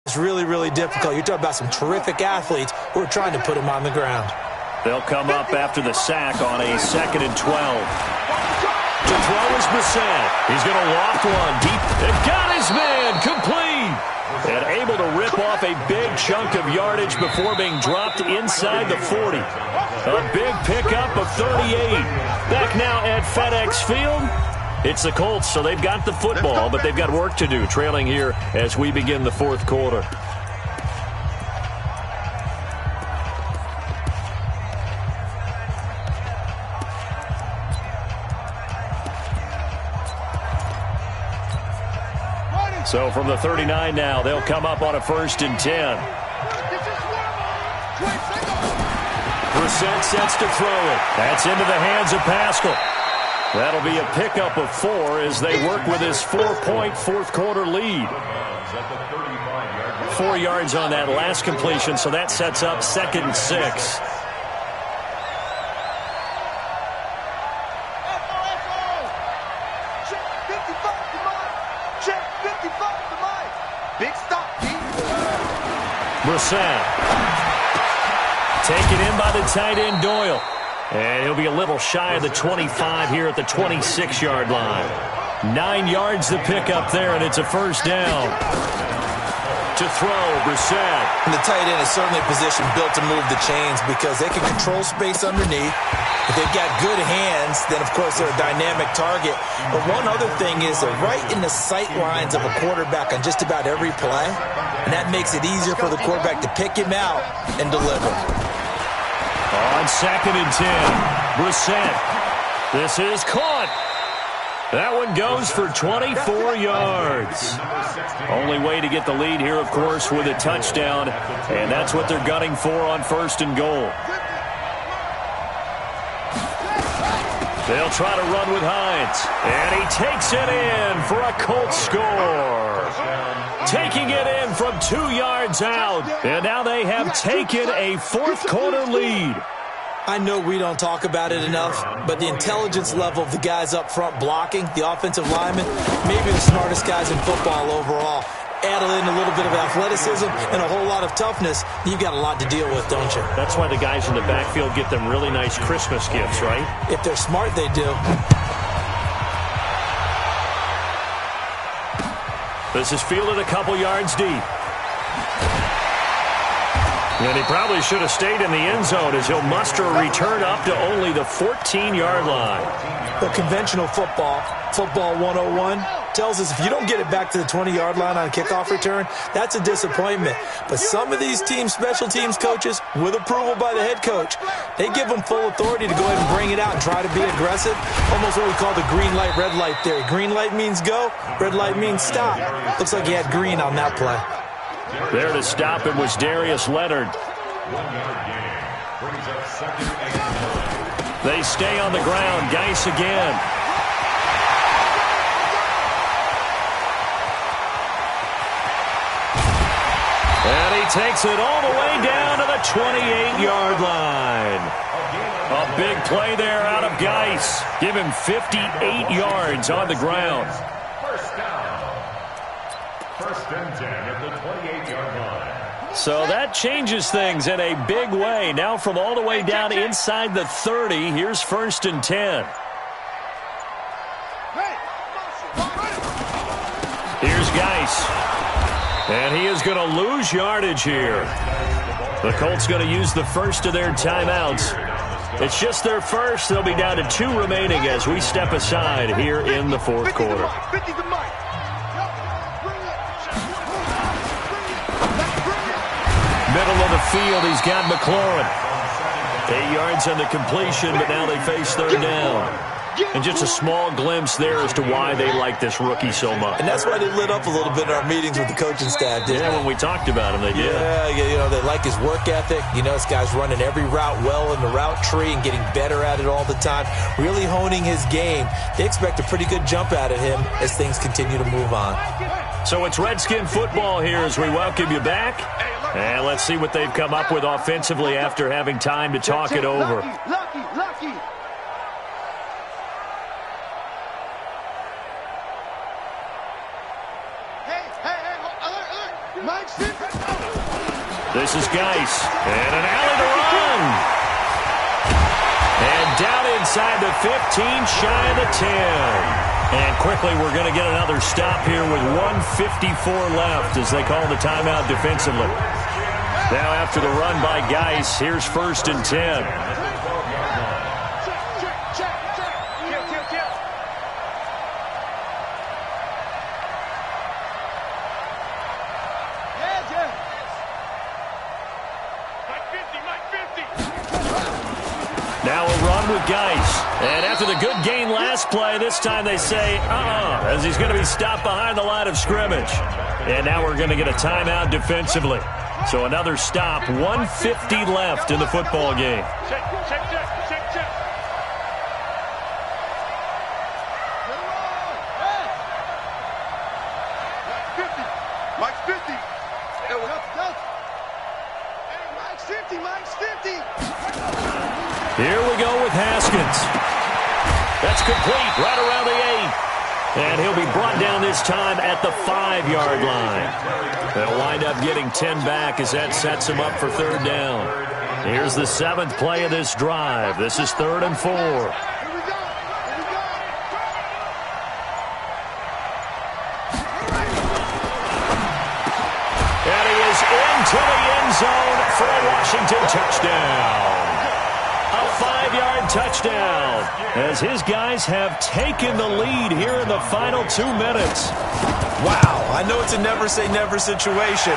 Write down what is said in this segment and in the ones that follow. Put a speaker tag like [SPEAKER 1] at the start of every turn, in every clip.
[SPEAKER 1] It's really, really difficult. You're talking about some terrific athletes who are trying to put him on the ground.
[SPEAKER 2] They'll come up after the sack on a 2nd and 12. To throw is Brissett. He's going to loft one deep. And got his man complete. And able to rip off a big chunk of yardage before being dropped inside the 40. A big pickup of 38. Back now at FedEx Field. It's the Colts, so they've got the football, but they've got work to do, trailing here as we begin the 4th quarter. So from the 39 now, they'll come up on a 1st and 10. Brissett sets to throw it. That's into the hands of Pascal. That'll be a pickup of 4 as they work with his 4-point 4th quarter lead. 4 yards on that last completion, so that sets up 2nd and 6. Brissett. Taken in by the tight end Doyle. And he'll be a little shy of the 25 here at the 26-yard line. 9 yards to pick up there, and it's a 1st down. To throw, Brissett.
[SPEAKER 1] And the tight end is certainly a position built to move the chains because they can control space underneath. If they've got good hands, then, of course, they're a dynamic target. But one other thing is they're right in the sight lines of a quarterback on just about every play. And that makes it easier for the quarterback to pick him out and deliver.
[SPEAKER 2] On 2nd and 10, Brissett. This is caught. That one goes for 24 yards. Only way to get the lead here, of course, with a touchdown. And that's what they're gunning for on 1st and goal. They'll try to run with Hines. And he takes it in for a Colts score. Taking it in from 2 yards out. And now they have taken a 4th quarter lead.
[SPEAKER 1] I know we don't talk about it enough, but the intelligence level of the guys up front blocking, the offensive linemen, maybe the smartest guys in football overall. Add in a little bit of athleticism and a whole lot of toughness, you've got a lot to deal with, don't you?
[SPEAKER 2] That's why the guys in the backfield get them really nice Christmas gifts, right?
[SPEAKER 1] If they're smart, they do.
[SPEAKER 2] This is fielded a couple yards deep. And he probably should have stayed in the end zone as he'll muster a return up to only the 14-yard line.
[SPEAKER 1] The conventional football 101, tells us if you don't get it back to the 20-yard line on a kickoff return, that's a disappointment. But some of these teams, special teams coaches, with approval by the head coach, they give them full authority to go ahead and bring it out and try to be aggressive. Almost what we call the green light, red light theory. Green light means go, red light means stop. Looks like he had green on that play.
[SPEAKER 2] There to stop it was Darius Leonard. They stay on the ground. Geis again. And he takes it all the way down to the 28-yard line. A big play there out of Geis. Give him 58 yards on the ground.
[SPEAKER 3] First and 10 at the 28-yard line.
[SPEAKER 2] So that changes things in a big way. Now from all the way down inside the 30, here's 1st and 10. Here's Geis. And he is going to lose yardage here. The Colts going to use the first of their timeouts. It's just their first. They'll be down to 2 remaining as we step aside here in the 4th quarter. Middle of the field, he's got McLaurin. 8 yards on the completion, but now they face 3rd down. And just a small glimpse there as to why they like this rookie so much.
[SPEAKER 1] And that's why they lit up a little bit in our meetings with the coaching staff, didn't they?
[SPEAKER 2] When we talked about him, they did.
[SPEAKER 1] Yeah, you know, they like his work ethic. You know, this guy's running every route well in the route tree and getting better at it all the time, really honing his game. They expect a pretty good jump out of him as things continue to move on.
[SPEAKER 2] So it's Redskin football here as we welcome you back. And let's see what they've come up with offensively after having time to talk it over.
[SPEAKER 4] Lucky.
[SPEAKER 2] This is Geis. And an alley to run. And down inside the 15, shy of the 10. And quickly we're going to get another stop here with 1:54 left as they call the timeout defensively. Now after the run by Geis, here's 1st and 10. Now a run with Geis. And after the good gain last play, this time they say, as he's going to be stopped behind the line of scrimmage. And now we're going to get a timeout defensively. So another stop, 1:50 left in the football game. Here we go with Haskins. That's complete right around the 8. And he'll be brought down this time at the 5-yard line. They'll wind up getting 10 back as that sets him up for 3rd down. Here's the 7th play of this drive. This is 3rd and 4. And he is into the end zone for a Washington touchdown. A 5-yard touchdown as his guys have taken the lead here in the final 2 minutes.
[SPEAKER 1] Wow, I know it's a never-say-never situation,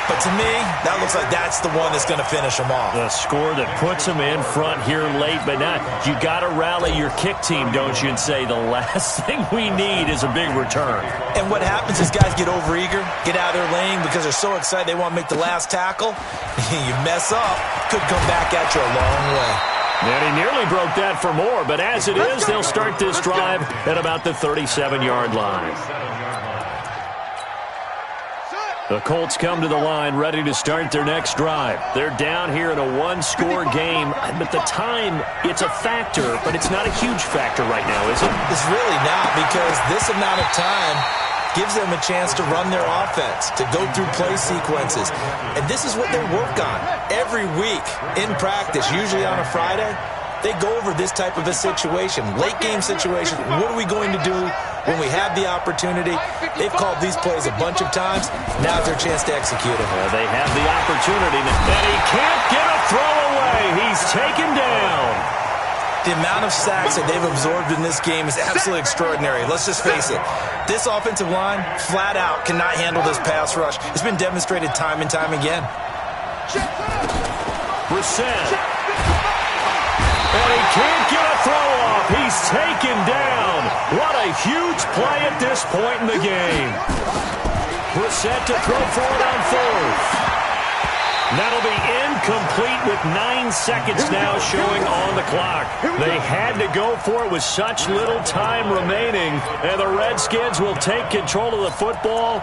[SPEAKER 1] but to me, that looks like that's the one that's going to finish them off.
[SPEAKER 2] The score that puts them in front here late, but now you got to rally your kick team, don't you, and say the last thing we need is a big return.
[SPEAKER 1] And what happens is guys get overeager, get out of their lane because they're so excited they want to make the last tackle. You mess up, could come back at you a long way.
[SPEAKER 2] And he nearly broke that for more, but as it is, they'll start this drive at about the 37-yard line. The Colts come to the line ready to start their next drive. They're down here in a 1-score game, but the time, it's a factor, but it's not a huge factor right now, is it?
[SPEAKER 1] It's really not, because this amount of time gives them a chance to run their offense, to go through play sequences. And this is what they work on every week in practice, usually on a Friday. They go over this type of a situation, late game situation. What are we going to do when we have the opportunity? They've called these plays a bunch of times. Now's their chance to execute them.
[SPEAKER 2] Well, they have the opportunity, and he can't get a throw away. He's taken down.
[SPEAKER 1] The amount of sacks that they've absorbed in this game is absolutely extraordinary. Let's just face it. This offensive line, flat out, cannot handle this pass rush. It's been demonstrated time and time again.
[SPEAKER 2] Brissett. And he can't get a throw off. He's taken down. What a huge play at this point in the game. Brissett to throw for it on 4th. That'll be incomplete with 9 seconds now showing on the clock. They had to go for it with such little time remaining, and the Redskins will take control of the football.